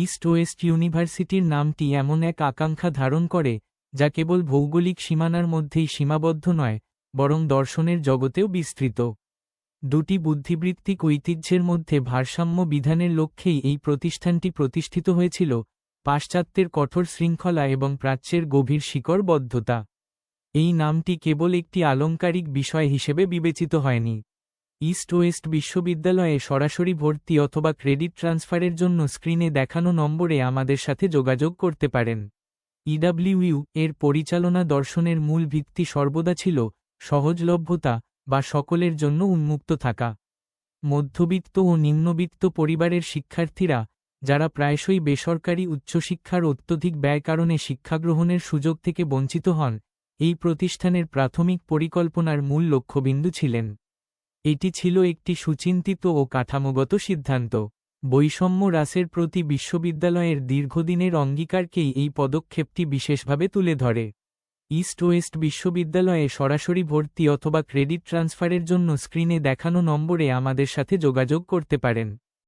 East West ইউনিভার্সিটির নামটি এমন এক আকাঙ্ক্ষা ধারণ করে যা কেবল ভৌগোলিক সীমানার মধ্যেই সীমাবদ্ধ নয়, বরং দর্শনের জগতেও বিস্তৃত। দুটি বুদ্ধিবৃত্তিক ঐতিহ্যের মধ্যে ভারসাম্য বিধানের লক্ষ্যেই এই প্রতিষ্ঠানটি প্রতিষ্ঠিত হয়েছিল, পাশ্চাত্যের কঠোর শৃঙ্খলা এবং প্রাচ্যের গভীর শিকড়বদ্ধতা। এই নামটি কেবল একটি আলংকারিক বিষয় হিসেবে বিবেচিত হয়নি। ইস্ট ওয়েস্ট বিশ্ববিদ্যালয়ে সরাসরি ভর্তি অথবা ক্রেডিট ট্রান্সফারের জন্য স্ক্রিনে দেখানো নম্বরে আমাদের সাথে যোগাযোগ করতে পারেন। ইডব্লিউইউ এর পরিচালনা দর্শনের মূল ভিত্তি সর্বদা ছিল সহজলভ্যতা বা সকলের জন্য উন্মুক্ত থাকা। মধ্যবিত্ত ও নিম্নবিত্ত পরিবারের শিক্ষার্থীরা, যারা প্রায়শই বেসরকারি উচ্চশিক্ষার অত্যধিক ব্যয় কারণে শিক্ষাগ্রহণের সুযোগ থেকে বঞ্চিত হন, এই প্রতিষ্ঠানের প্রাথমিক পরিকল্পনার মূল লক্ষ্যবিন্দু ছিলেন। এটি ছিল একটি সুচিন্তিত ও কাঠামোগত সিদ্ধান্ত। বৈষম্য হ্রাসের প্রতি বিশ্ববিদ্যালয়ের দীর্ঘদিনের অঙ্গীকারকেই এই পদক্ষেপটি বিশেষভাবে তুলে ধরে। ইস্ট ওয়েস্ট বিশ্ববিদ্যালয়ে সরাসরি ভর্তি অথবা ক্রেডিট ট্রান্সফারের জন্য স্ক্রিনে দেখানো নম্বরে আমাদের সাথে যোগাযোগ করতে পারেন।